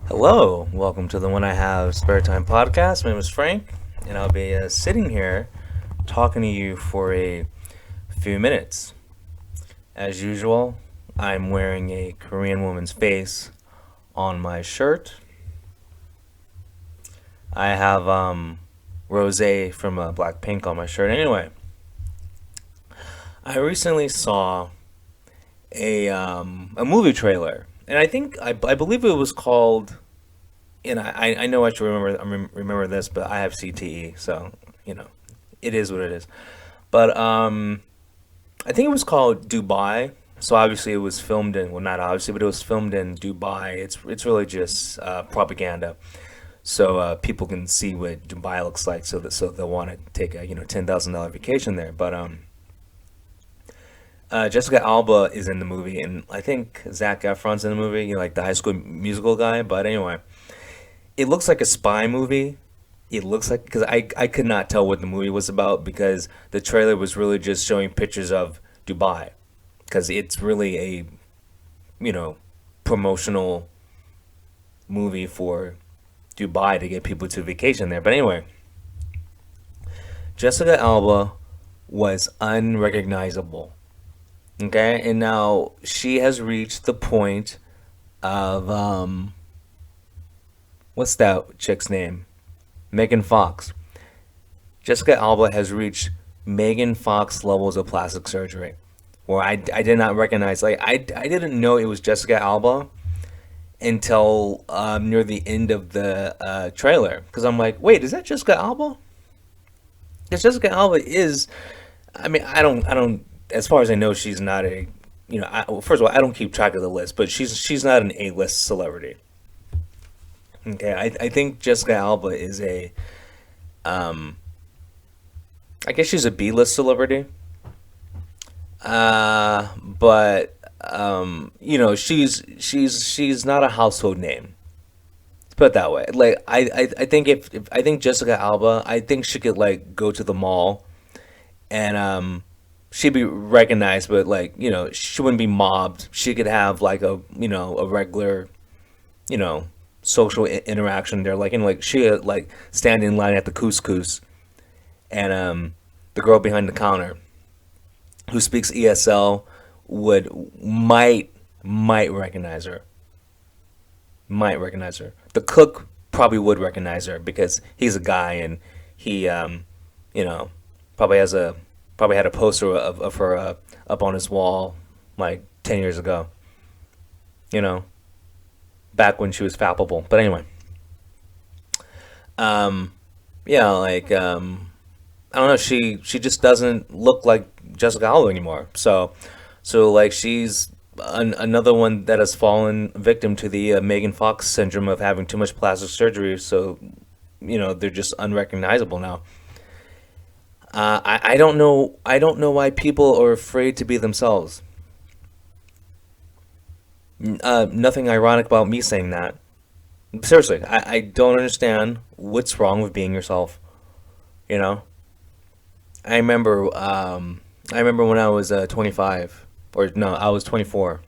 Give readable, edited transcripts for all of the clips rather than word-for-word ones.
Hello, welcome to the When I Have Spare Time podcast. My name is Frank, and I'll be sitting here talking to you for a few minutes. As usual, I'm wearing a Korean woman's face on my shirt. I have Rose from Blackpink on my shirt. Anyway, I recently saw a movie trailer, and I believe it was called. And I know I should remember this, but I have CTE, so you know, it is what it is. But I think it was called Dubai. So obviously it was filmed in, well, not obviously, but it was filmed in Dubai. It's really just propaganda, so people can see what Dubai looks like, so they'll want to take a $10,000 vacation there. But Jessica Alba is in the movie, and I think Zac Efron's in the movie. Like the High School Musical guy. But anyway, it looks like a spy movie. It looks like, because I could not tell what the movie was about because the trailer was really just showing pictures of Dubai, because it's really a you know promotional movie for Dubai to get people to vacation there. But anyway, Jessica Alba was unrecognizable. Okay, and now she has reached the point of what's that chick's name? Megan Fox. Jessica Alba has reached Megan Fox levels of plastic surgery, where I did not recognize. Like I didn't know it was Jessica Alba until near the end of the trailer, because I'm like, wait, is that Jessica Alba? Because Jessica Alba is. I mean, I don't. As far as I know, she's not a. Well, first of all, I don't keep track of the list, but she's not an A-list celebrity. Okay, I think Jessica Alba is a. Um, I guess she's a B-list celebrity. But she's not a household name. Let's put it that way. Like I think if I think Jessica Alba, I think she could like go to the mall and she'd be recognized, but like she wouldn't be mobbed. She could have like a regular you know social interaction there. Like she like stand in line at the couscous, and the girl behind the counter who speaks ESL would might recognize her. Might recognize her. The cook probably would recognize her because he's a guy, and he you know probably has a probably had a poster of her up on his wall like 10 years ago. You know, back when she was fappable. But anyway, um, yeah, like I don't know. She just doesn't look like Jessica Alba anymore. So like she's another one that has fallen victim to the Megan Fox syndrome of having too much plastic surgery. So they're just unrecognizable now. I don't know. I don't know why people are afraid to be themselves. Nothing ironic about me saying that. Seriously, I don't understand what's wrong with being yourself. You know, I remember I remember when I was 25, or no, I was 24,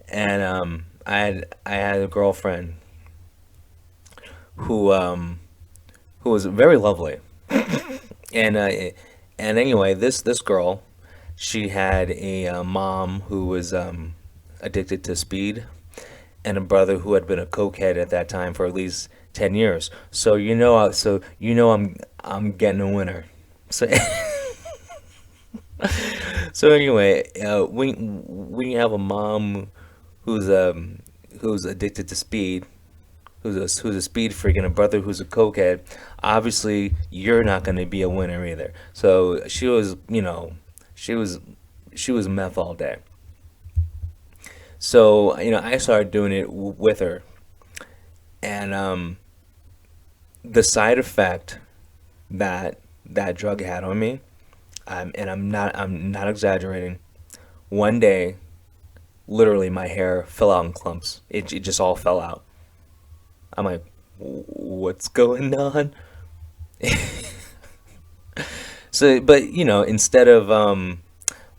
and I had a girlfriend who who was very lovely, and anyway, this girl, she had a mom who was addicted to speed, and a brother who had been a cokehead at that time for at least 10 years. I'm getting a winner. So so anyway, when you have a mom who's who's addicted to speed, who's a speed freak, and a brother who's a cokehead, obviously you're not going to be a winner either. So she was she was meth all day. So I started doing it with her, and the side effect that that drug had on me, and I'm not exaggerating. One day, literally, my hair fell out in clumps. It just all fell out. I'm like, what's going on? So, but instead of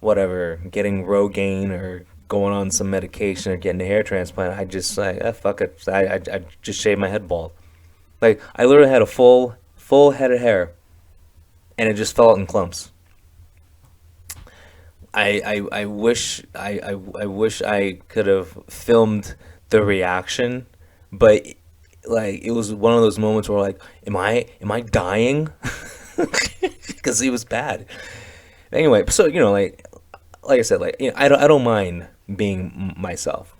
whatever, getting Rogaine or going on some medication or getting a hair transplant, I just like, fuck it. I just shaved my head bald. Like I literally had a full head of hair, and it just fell out in clumps. I wish I wish I could have filmed the reaction, but like it was one of those moments where like, am I dying? Because it was bad. Anyway, so like I said, like I don't mind being myself.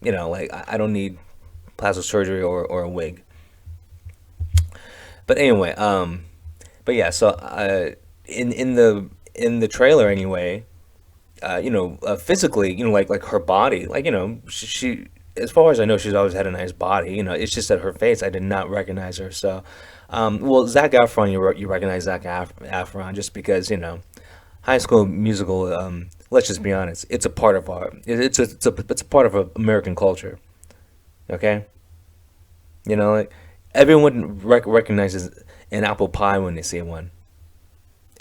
Like I don't need plastic surgery or a wig. But anyway, but yeah, so in the trailer anyway, physically, like her body, like she, as far as I know, she's always had a nice body. It's just that her face, I did not recognize her. So, well, Zac Efron, you recognize Efron just because High School Musical. Let's just be honest, it's a part of it's a part of American culture. Okay, like everyone recognizes an apple pie when they see one.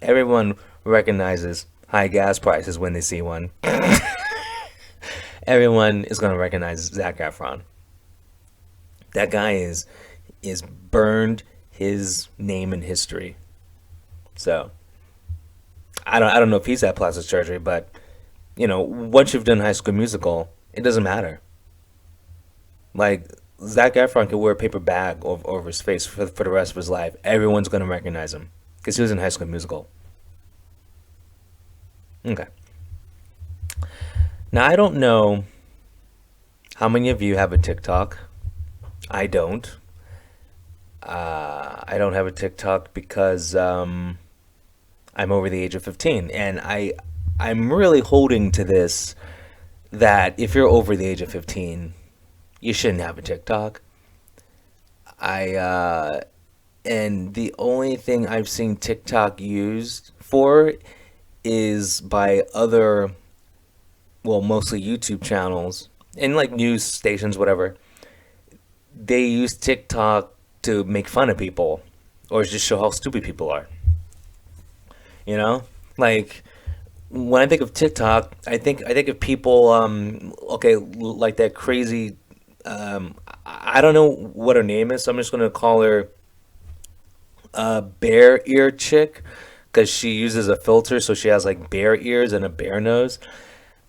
Everyone recognizes high gas prices when they see one. Everyone is gonna recognize Zac Efron. That guy is burned his name in history. So I don't know if he's had plastic surgery, but once you've done High School Musical, it doesn't matter. Like Zac Efron could wear a paper bag over his face for the rest of his life. Everyone's gonna recognize him because he was in High School Musical. Okay. Now I don't know how many of you have a TikTok. I don't. I don't have a TikTok because I'm over the age of 15, and I'm really holding to this that if you're over the age of 15, you shouldn't have a TikTok. I and the only thing I've seen TikTok used for is by other, well, mostly YouTube channels and like news stations, whatever. They use TikTok to make fun of people or just show how stupid people are. You know, like when I think of TikTok, I think of people, okay, like that crazy. I don't know what her name is, so I'm just gonna call her Bear Ear Chick because she uses a filter, so she has like bear ears and a bear nose.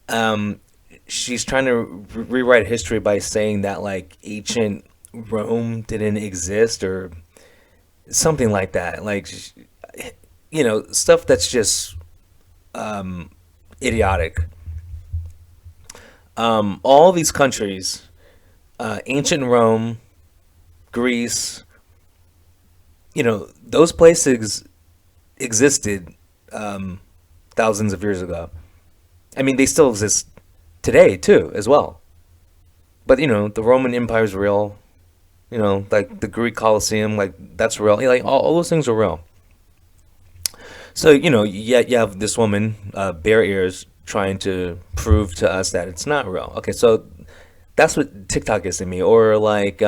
Um, she's trying to rewrite history by saying that like ancient Rome didn't exist or something like that. Like, stuff that's just idiotic. All these countries, ancient Rome, Greece, those places existed thousands of years ago. I mean, they still exist today too, as well. But the Roman Empire is real. Like the Greek Colosseum, like that's real. Like all those things are real. So you have this woman, Bare Ears, trying to prove to us that it's not real. Okay, so that's what TikTok is to me, or like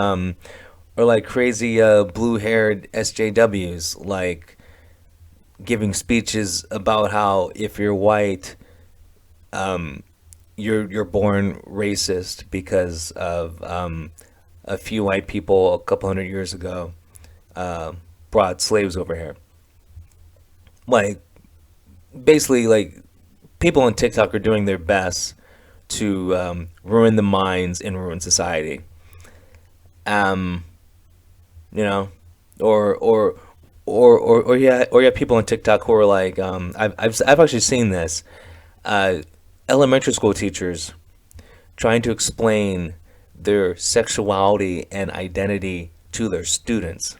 crazy blue-haired SJWs, like giving speeches about how if you're white, you're born racist because of a few white people a couple hundred years ago uh, brought slaves over here. Like basically, like people on TikTok are doing their best to ruin the minds and ruin society. Um, you know, or yeah, people on TikTok who are like, I've actually seen this. Uh, Elementary school teachers trying to explain their sexuality and identity to their students.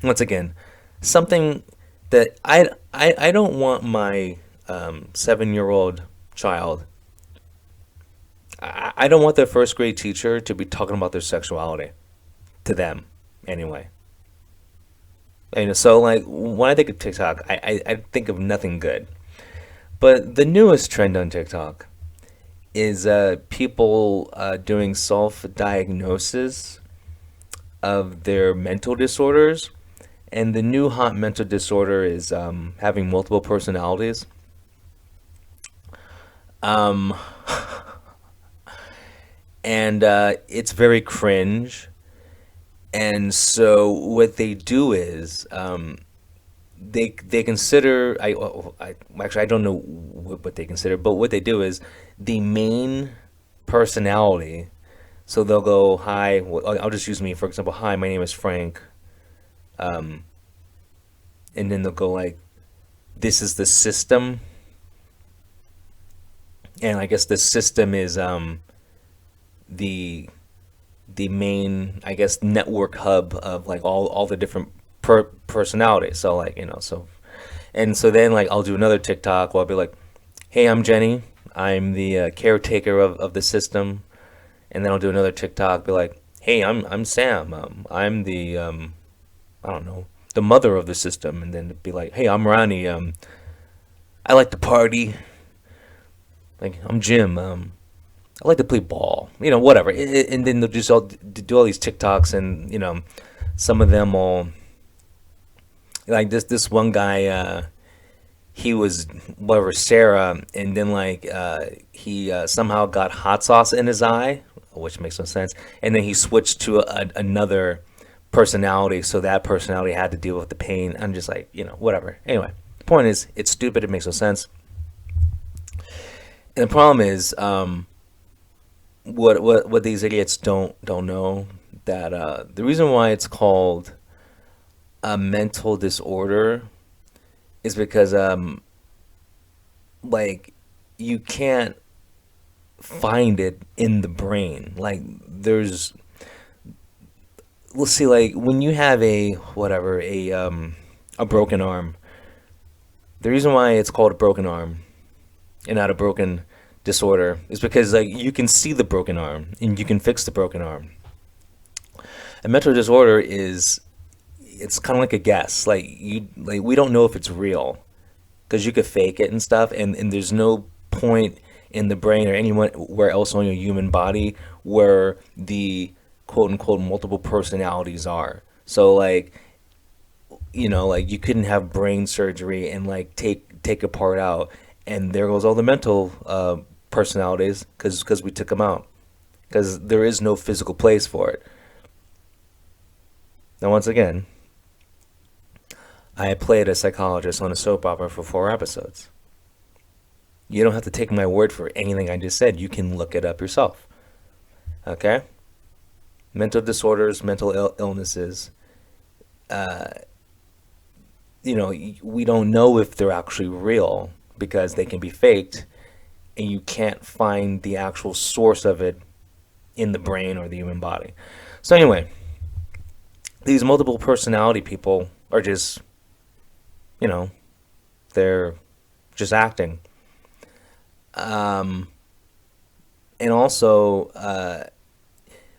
Once again, something that I don't want my 7-year-old child. I don't want their first grade teacher to be talking about their sexuality to them anyway. And so like when I think of TikTok, I think of nothing good. But the newest trend on TikTok is people doing self-diagnosis of their mental disorders. And the new hot mental disorder is having multiple personalities. Um, and it's very cringe. And so what they do is they consider I actually I don't know what they consider, but what they do is the main personality. So they'll go, "Hi," I'll just use me for example. "Hi, my name is Frank," and then they'll go like, "This is the system," and I guess the system is the the main, I guess, network hub of like all the different personalities. So like, and so then like I'll do another TikTok where I'll be like, "Hey, I'm Jenny. I'm the caretaker of the system." And then I'll do another TikTok, be like, "Hey, I'm Sam. I'm the I don't know, the mother of the system." And then it'd be like, "Hey, I'm Ronnie. I like to party. Like I'm Jim. I like to play ball. Whatever." And then they'll just all do all these TikToks, and some of them will like this one guy. He was whatever Sarah, and then like he somehow got hot sauce in his eye, which makes no sense. And then he switched to another personality, so that personality had to deal with the pain. I'm just like, whatever. Anyway, the point is, it's stupid. It makes no sense. And the problem is, what these idiots don't know, that the reason why it's called a mental disorder is because like you can't find it in the brain. Like there's let's see, like when you have a broken arm, the reason why it's called a broken arm and not a broken disorder is because like you can see the broken arm and you can fix the broken arm. A mental disorder is, it's kind of like a guess. Like we don't know if it's real because you could fake it and stuff, and there's no point in the brain or anywhere else on your human body where the quote unquote multiple personalities are. So like, like you couldn't have brain surgery and like take a part out, and there goes all the mental personalities because we took them out, because there is no physical place for it. Now, once again, I played a psychologist on a soap opera for 4 episodes. You don't have to take my word for anything I just said. You can look it up yourself. Okay? Mental disorders, mental illnesses, we don't know if they're actually real because they can be faked, and you can't find the actual source of it in the brain or the human body. So, anyway, these multiple personality people are just, you know, they're just acting. Um, and also,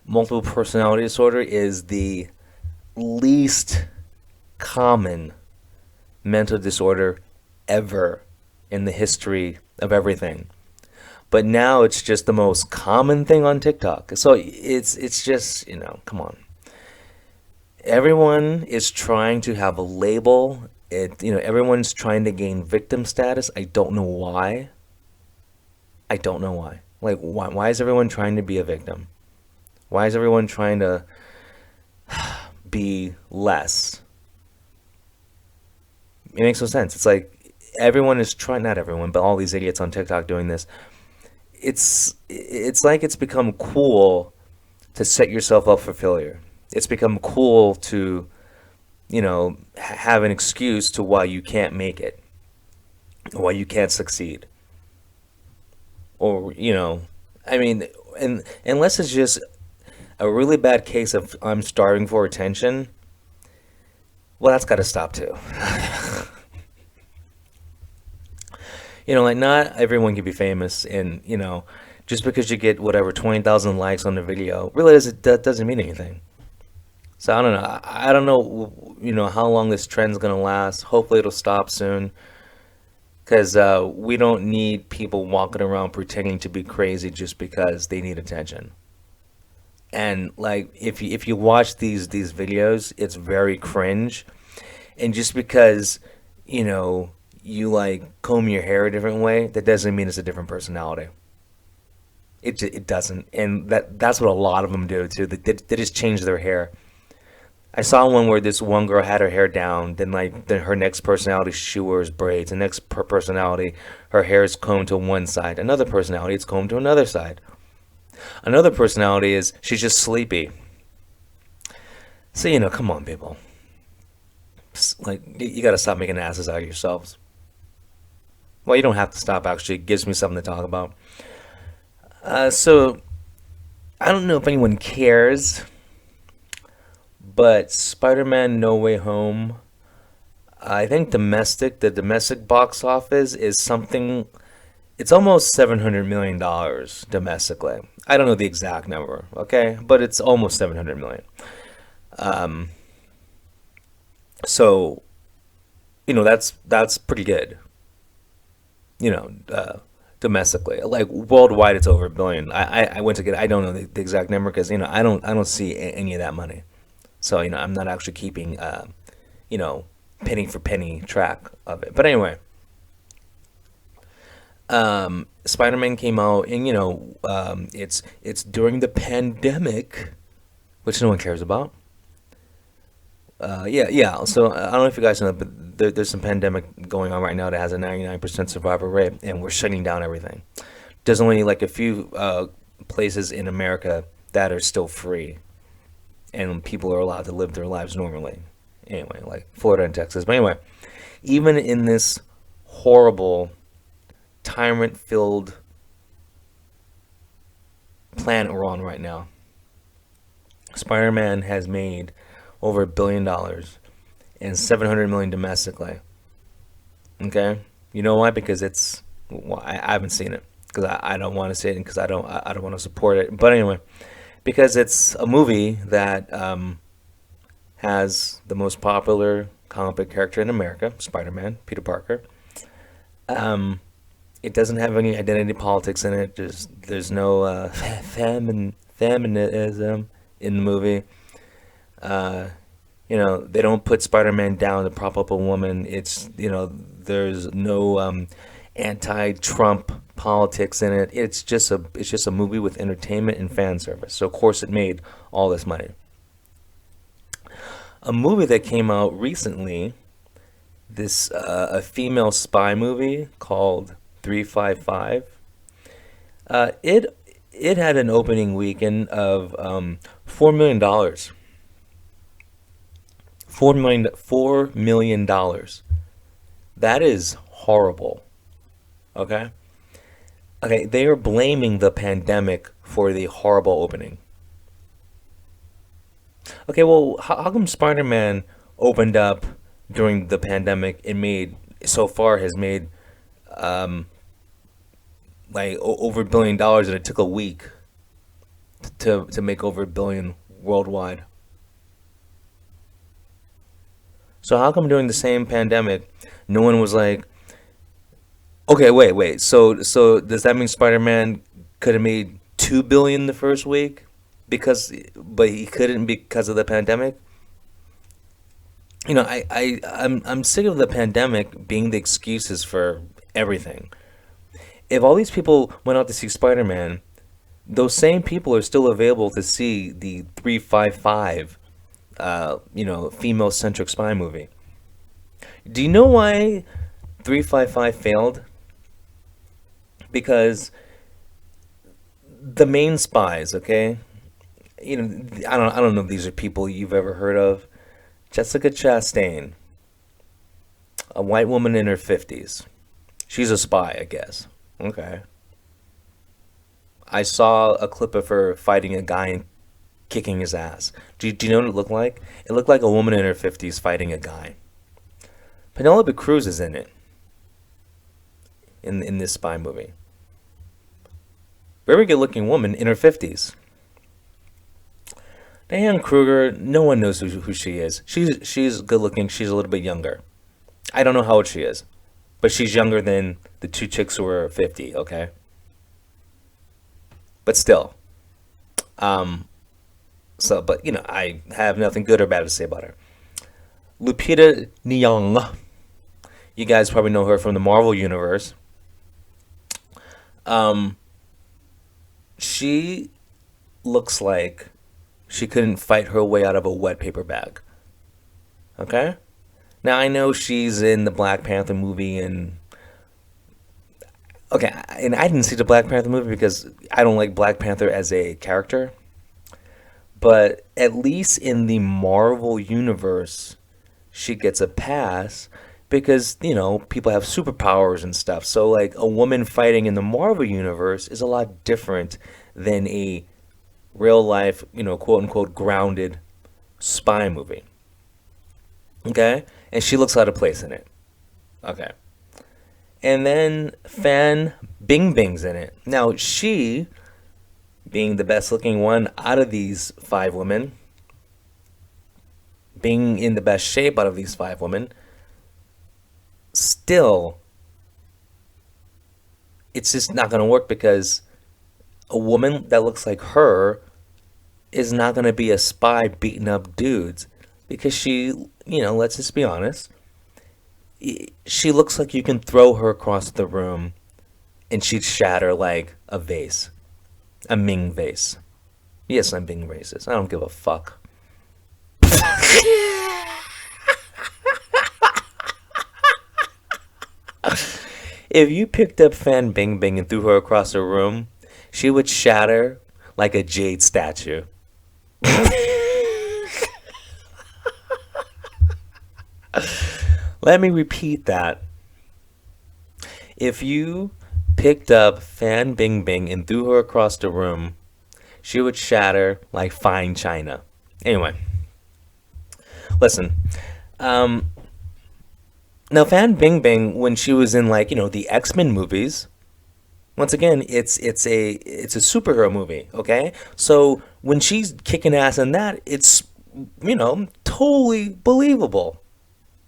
multiple personality disorder is the least common mental disorder ever in the history of everything. But now it's just the most common thing on TikTok. So it's just, come on. Everyone is trying to have a label. Everyone's trying to gain victim status. I don't know why. I don't know why. Like, why is everyone trying to be a victim? Why is everyone trying to be less? It makes no sense. It's like everyone is trying, not everyone, but all these idiots on TikTok doing this. It's like it's become cool to set yourself up for failure. It's become cool to, have an excuse to why you can't make it, why you can't succeed. Or, I mean, and unless it's just a really bad case of I'm starving for attention, well, that's got to stop too. Like not everyone can be famous, and just because you get whatever 20,000 likes on the video, really that doesn't mean anything. So I don't know. I don't know, how long this trend's gonna last. Hopefully, it'll stop soon, because we don't need people walking around pretending to be crazy just because they need attention. And like, if you watch these videos, it's very cringe, and just because you know you like comb your hair a different way, that doesn't mean it's a different personality. It doesn't, and that's what a lot of them do too. They just change their hair. I saw one where this one girl had her hair down, then her next personality she wears braids. The next personality, her hair is combed to one side. Another personality, it's combed to another side. Another personality is she's just sleepy. So come on, people. Like you got to stop making asses out of yourselves. Well, you don't have to stop. Actually, it gives me something to talk about. So I don't know if anyone cares, but Spider-Man: No Way Home. I think the domestic box office is something. It's almost $700 million domestically. I don't know the exact number, okay, but it's almost 700 million. Um, so that's pretty good. Domestically. Like worldwide, it's over a billion. I went to get. I don't know the exact number because I don't see any of that money. So I'm not actually keeping you know penny for penny track of it. But anyway, Spider-Man came out, and it's during the pandemic, which no one cares about. Yeah, yeah. So I don't know if you guys know, but there's some pandemic going on right now that has a 99% survival rate, and we're shutting down everything. There's only like a few places in America that are still free, and people are allowed to live their lives normally. Anyway, like Florida and Texas. But anyway, even in this horrible, tyrant-filled planet we're on right now, Spider-Man has made over $1 billion and 700 million domestically. Okay, you know why? Because I haven't seen it because I don't want to see it because I don't want to support it. But anyway, because it's a movie that has the most popular comic book character in America, Spider-Man, Peter Parker. Um, it doesn't have any identity politics in it. There's no feminism in the movie. Uh, they don't put Spider-Man down to prop up a woman. There's no anti-Trump politics in it. It's just a movie with entertainment and fan service. So of course it made all this money. A movie that came out recently, this a female spy movie called 355. It had an opening weekend of $4 million. $4 million. That is horrible. Okay. Okay. They are blaming the pandemic for the horrible opening. Okay. Well, how come Spider-Man opened up during the pandemic and has made um like over $1 billion, and it took a week to make over a billion worldwide? So how come during the same pandemic, no one was like, okay, wait. So does that mean Spider-Man could have made 2 billion the first week but he couldn't because of the pandemic? I'm sick of the pandemic being the excuses for everything. If all these people went out to see Spider-Man, those same people are still available to see the 355 female centric spy movie. Do you know why 355 failed? Because the main spies, okay? I don't know if these are people you've ever heard of. Jessica Chastain, a white woman in her 50s. She's a spy, I guess. Okay. I saw a clip of her fighting a guy and kicking his ass. Do you know what it looked like? It looked like a woman in her 50s fighting a guy. Penelope Cruz is in it, in this spy movie. Very good looking woman in her 50s. Diane Kruger, no one knows who she is. She's good looking. She's a little bit younger. I don't know how old she is, but she's younger than the two chicks who were 50, okay? But still. Um, but I have nothing good or bad to say about her. Lupita Nyong'o You guys probably know her from the Marvel universe. Um, she looks like she couldn't fight her way out of a wet paper bag. Okay? Now I know she's in the Black Panther movie and okay, and I didn't see the Black Panther movie because I don't like Black Panther as a character, but at least in the Marvel universe, she gets a pass because, people have superpowers and stuff. So like a woman fighting in the Marvel universe is a lot different than a real life, quote unquote grounded spy movie. Okay? And she looks out of place in it. Okay. And then Fan Bingbing's in it. Now, she, being the best looking one out of these five women, being in the best shape out of these five women, still, it's just not going to work because a woman that looks like her is not going to be a spy beating up dudes because she, let's just be honest, she looks like you can throw her across the room and she'd shatter like a vase, a Ming vase. Yes, I'm being racist. I don't give a fuck. If you picked up Fan Bingbing and threw her across the room, she would shatter like a jade statue. Let me repeat that. If you picked up Fan Bingbing and threw her across the room, she would shatter like fine china. Anyway, listen. Um, Now Fan Bingbing, when she was in like the X-Men movies, once again, it's a superhero movie. Okay, so when she's kicking ass in that, it's totally believable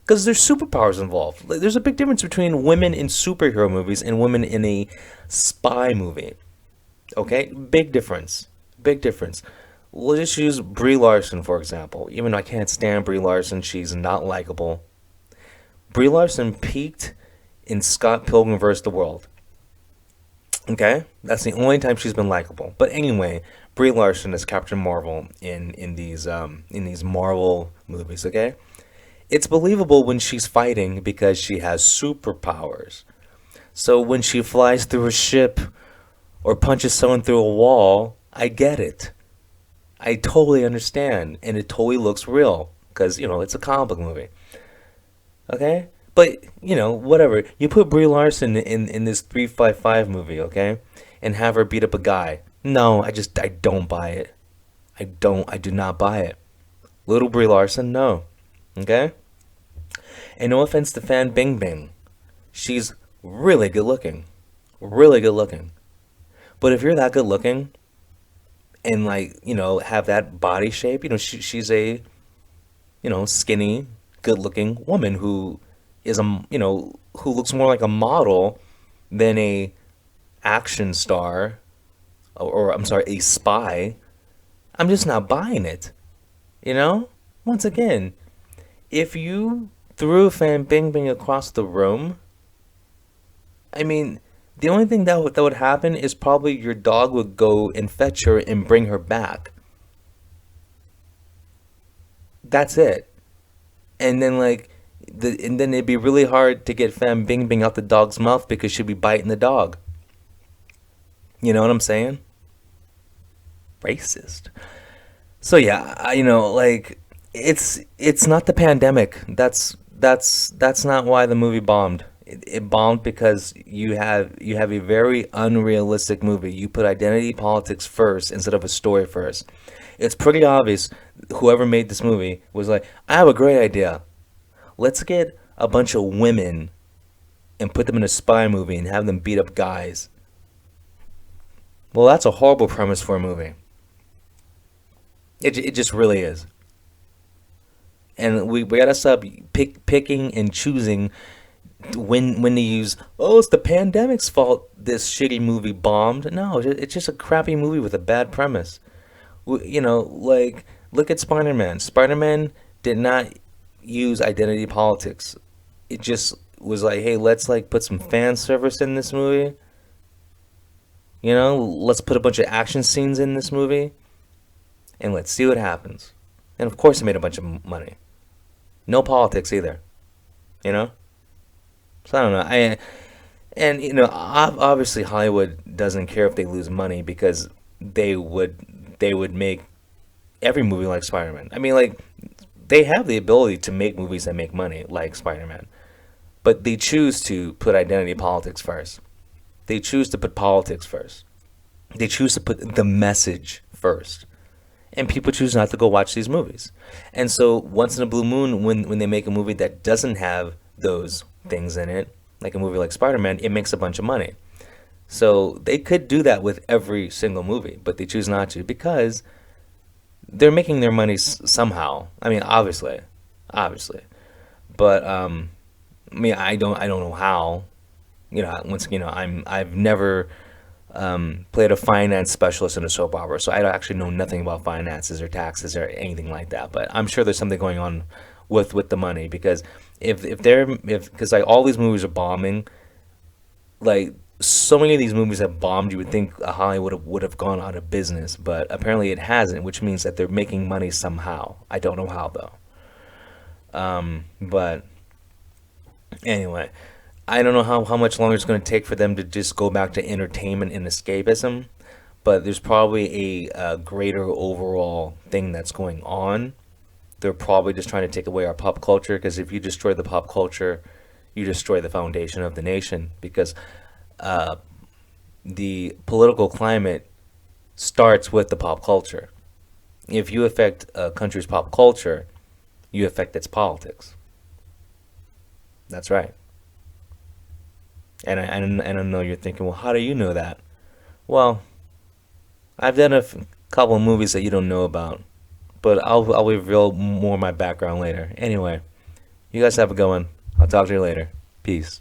because there's superpowers involved. Like, there's a big difference between women in superhero movies and women in a spy movie. Okay, big difference. Big difference. We'll just use Brie Larson for example. Even though I can't stand Brie Larson, she's not likable. Brie Larson peaked in Scott Pilgrim vs. the World. Okay, that's the only time she's been likable. But anyway, Brie Larson is Captain Marvel in these Marvel movies. Okay, it's believable when she's fighting because she has superpowers. So when she flies through a ship or punches someone through a wall, I get it. I totally understand, and it totally looks real because it's a comic book movie. Okay, but whatever. You put Brie Larson in this 355 movie, okay, and have her beat up a guy. No, I don't buy it. I do not buy it. Little Brie Larson, no. Okay, and no offense to Fan Bingbing, she's really good looking. But if you're that good looking and like have that body shape, she's a skinny, good-looking woman who is who looks more like a model than a action star or I'm sorry, a spy. I'm just not buying it. Once again, if you threw Fan Bingbing across the room, I mean, the only thing that would happen is probably your dog would go and fetch her and bring her back. That's it. And then it'd be really hard to get Fan Bingbing out the dog's mouth because she'd be biting the dog. You know what I'm saying? Racist. So yeah, it's not the pandemic. That's not why the movie bombed. It bombed because you have a very unrealistic movie. You put identity politics first instead of a story first. It's pretty obvious whoever made this movie was like, I have a great idea. Let's get a bunch of women and put them in a spy movie and have them beat up guys. Well, that's a horrible premise for a movie. It just really is. And we gotta stop picking and choosing when to use. Oh, it's the pandemic's fault. This shitty movie bombed. No, it's just a crappy movie with a bad premise. Like look at Spider-Man. Spider-Man did not use identity politics. It just was like, hey, let's like put some fan service in this movie. You know, let's put a bunch of action scenes in this movie, and let's see what happens. And of course, it made a bunch of money. No politics either. You know. So I don't know. And obviously Hollywood doesn't care if they lose money because they would make every movie like Spider-Man. I mean, like they have the ability to make movies that make money like Spider-Man, but they choose to put identity politics first. They choose to put politics first. They choose to put the message first. And people choose not to go watch these movies. And so once in a blue moon, when they make a movie that doesn't have those things in it, like a movie like Spider-Man, it makes a bunch of money. So they could do that with every single movie, but they choose not to because they're making their money somehow. I mean, obviously, but I mean, I don't know how. I've never played a finance specialist in a soap opera, so I actually know nothing about finances or taxes or anything like that. But I'm sure there's something going on with the money because if because like all these movies are bombing, like so many of these movies have bombed, you would think Hollywood would have gone out of business, but apparently it hasn't, which means that they're making money somehow. I don't know how though. But anyway, I don't know how much longer it's going to take for them to just go back to entertainment and escapism, but there's probably a greater overall thing that's going on. They're probably just trying to take away our pop culture because if you destroy the pop culture, you destroy the foundation of the nation because uh, the political climate starts with the pop culture. If you affect a country's pop culture, you affect its politics. That's right. And I know you're thinking, well, how do you know that? Well, I've done couple of movies that you don't know about, but I'll reveal more of my background later. Anyway, you guys have a good one. I'll talk to you later. Peace.